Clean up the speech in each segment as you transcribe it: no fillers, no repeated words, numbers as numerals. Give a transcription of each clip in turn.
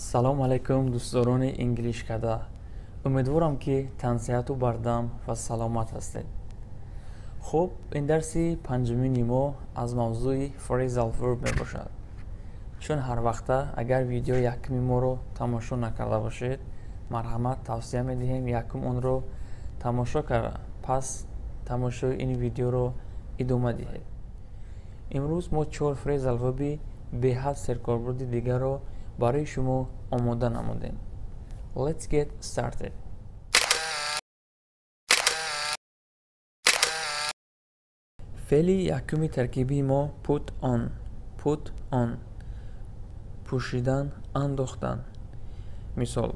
салом алайкум дӯстдорони Englishkada. Умедворем ки тансиҳату бардам ва саломат ҳастед. хуб, ин дарси панҷумини мо аз мавзӯи phrasal verb мебошад. чун ҳар вақта агар видео якуми моро тамошо накарда бошед, марҳамат тавсия медиҳем якум онро тамошо карда, пас тамошои ин видеоро идома диҳед. имрӯз мо 4 phrasal verb-и беҳад серкорбурди дигарро барои шумо омода намудем. Let's get started. феъли якуми таркиби мо put on пӯшидан, андохтан. мисол,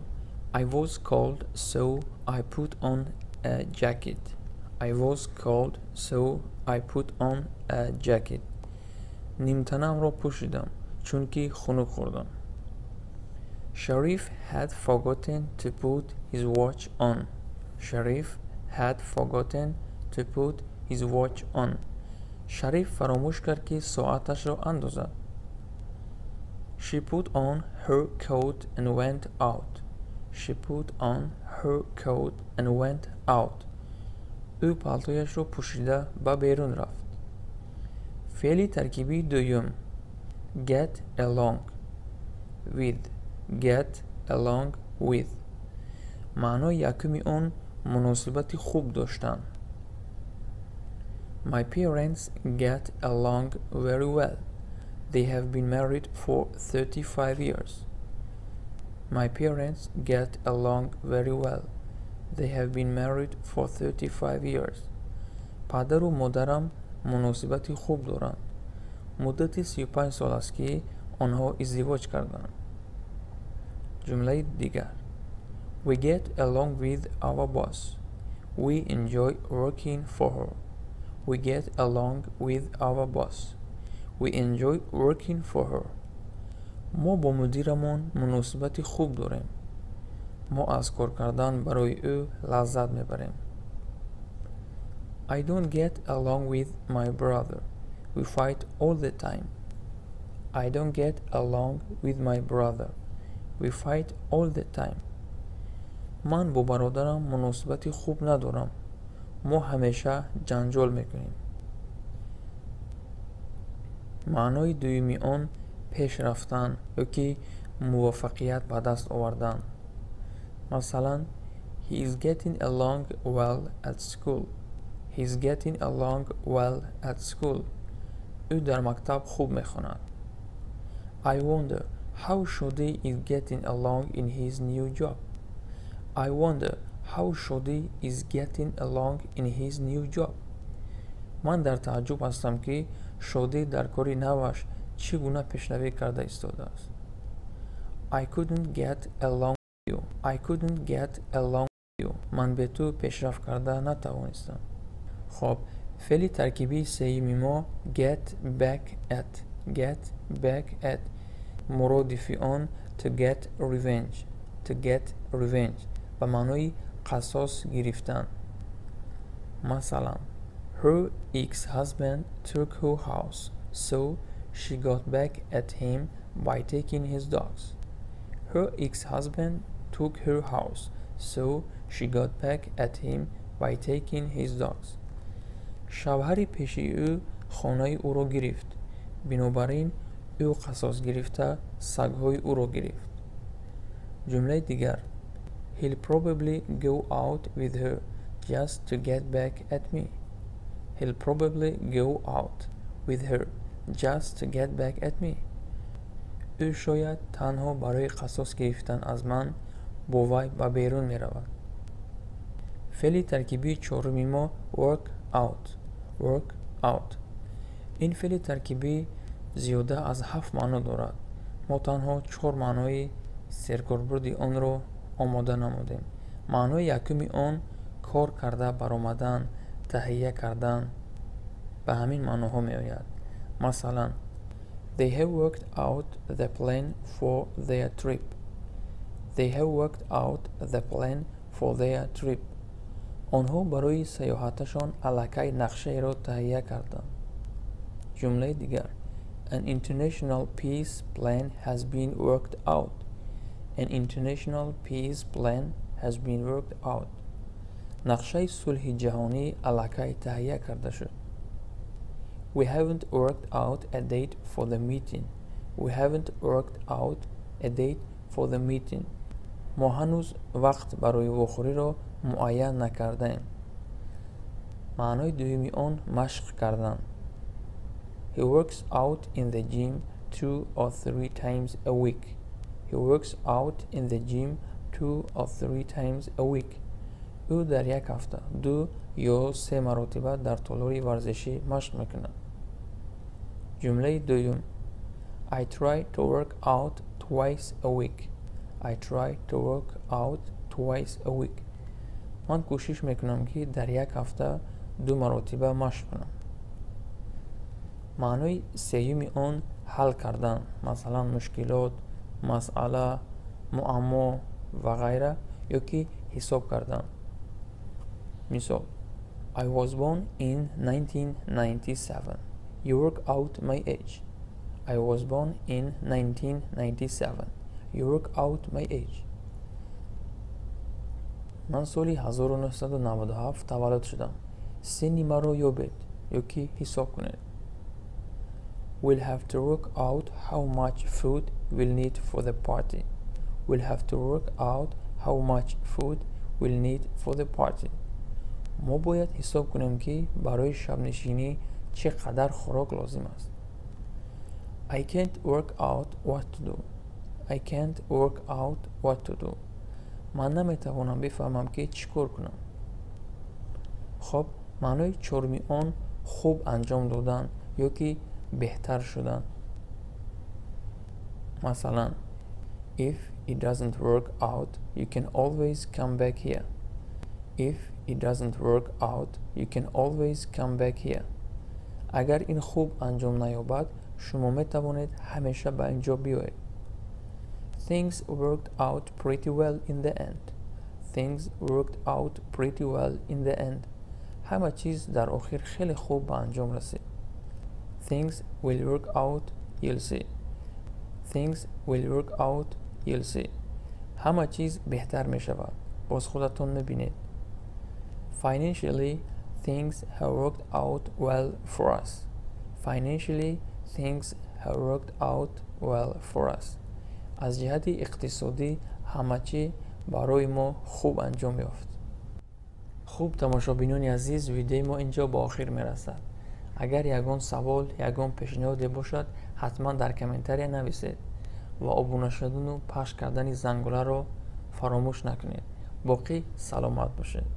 I was cold so I put on a jacket. I was cold so I put on a jacket. нимтанамро пӯшидам чунки хунук хӯрдам. Sharif had forgotten to put his watch on. Sharif had forgotten to put his watch on. Sharif фаромӯш кард ки соаташро андозад. She put on her coat and went out. She put on her coat and went out. ӯ палтояшро пӯшида ба берун рафт. феъли таркиби дуюм get along with. Get along with. маънои якуми он муносибати хуб доштан. My parents get along very well. They have been married for 35 years. My parents get along very well. They have been married for 35 years. падару модарам муносибати хуб доранд. муддати 35 сол аст ки онҳо издивоҷ карданд. ҷумлаи дигар. We get along with our boss. We enjoy working for her. We get along with our boss. We enjoy working for her. мо бо мудирамон муносибати хуб дорем. мо аз кор кардан барои ӯ лаззат мебарем. I don't get along with my brother. We fight all the time. I don't get along with my brother. We fight all the time. ман бо бародарам муносибати хуб надорам. мо ҳамеша ҷанҷол мекунем. маънои дуюми он пеш рафтан ё ки муваффақият ба даст овардан. масалан, he is getting along well at school. He is getting along well at school. ӯ дар мактаб хуб мехонад. I wonder how Shodi is getting along in his new job. I wonder how Shodi is getting along in his new job. ман дар тааҷҷуб ҳастам ки шодӣ дар кори наваш чӣ гуна пешравӣ карда истодааст. I couldn't get along with you. I couldn't get along with you. ман бе ту пешрафт карда натавонистам. хоб, феъли таркиби сеюми мо get back at. Get back at муродифи он to get revenge. To get revenge ба маънои қасос гирифтан. масалан, her ex-husband took her house, so she got back at him by taking his dogs. Her ex-husband took her house, so she got back at him by taking his dogs. шавҳари пеши ӯ хонаи ӯро гирифт. бинобар ин ӯ қасос гирифта сагҳои ӯро гирифт. ҷумлаи дигар. He'll probably go out with her just to get back at me. He'll probably go out with her just to get back at me. ӯ шояд танҳо барои қасос гирифтан аз ман бо вай ба берун меравад. феъли таркиби чоруми мо work out. Work out. ин феъли таркибӣ зиёда аз 7 маъно дорад. мо танҳо 4 маънои серкорбурди онро омода намудем. маънои якуми он кор карда баромадан, таҳия кардан ба ҳамин маъноҳо меояд. масалан, They have worked out the plan for their trip. They have worked out the plan for their trip. онҳо барои саёҳаташон аллакай нақшаеро таҳия карданд. ҷумлаи дигар. An international peace plan has been worked out. An international peace plan has been worked out. нақшаи сулҳи ҷаҳонӣ аллакай таҳия карда шуд. We haven't worked out a date for the meeting. We haven't worked out a date for the meeting. мо ҳанӯз вақт барои вохӯриро муайян накардаем. маънои дуюми он машқ кардан. He works out in the gym 2 or 3 times a week. He works out in the gym 2 or 3 times a week. ӯ дар як ҳафта 2 ё 3 маротиба дар толори варзишӣ машқ мекунад. ҷумлаи дуюм. I try to work out twice a week. I try to work out twice a week. ман кӯшиш мекунам ки дар як ҳафта 2 маротиба машқ кунам. маънои сеюми он ҳал кардан, масалан мушкилот, масъала, муаммо ва ғайра ё ки ҳисоб кардан. мисол: I was born in 1997. You work out my age. I was born in 1997. You work out my age. ман соли 1997 таваллуд шудам. синни маро ёбед ё ки ҳисоб кунед. We'll have to work out how much food we'll need for the party. We'll have to work out how much food we'll need for the party. мо бояд ҳисоб кунем ки барои шабнишинӣ чӣ қадар хӯрок лозим аст. I can't work out what to do. I can't work out what to do. ман наметавонам бифаҳмам ки чӣ кор кунам. хоб, маънои чорми он хуб анҷом додан ё ки беҳтар шудан. масалан: If it doesn't work out, you can always come back here. If it doesn't work out, you can always come back here. агар ин хуб анҷом наёбад, шумо метавонед ҳамеша ба ин ҷо биёед. Things worked out pretty well in the end. Things worked out pretty well in the end. ҳама чиз дар охир хеле хуб ба анҷом расид. Things will work out, you'll see. Things will work out, you'll see. ҳама чиз беҳтар мешавад. боз худатон мебинед. Financially, things have worked out well for us. Financially, things have worked out well for us. аз ҷиҳати иқтисодӣ ҳама чӣ барои мо хуб анҷом ёфт. хуб, тамошобинони азиз, видеои мо инҷо ба охир мерасад. агар ягон савол, ягон пешниҳоде бошад, ҳатман дар комментария нависед ва обуна шудану пахш кардани зангуларо фаромӯш накунед. боқӣ саломат бошед.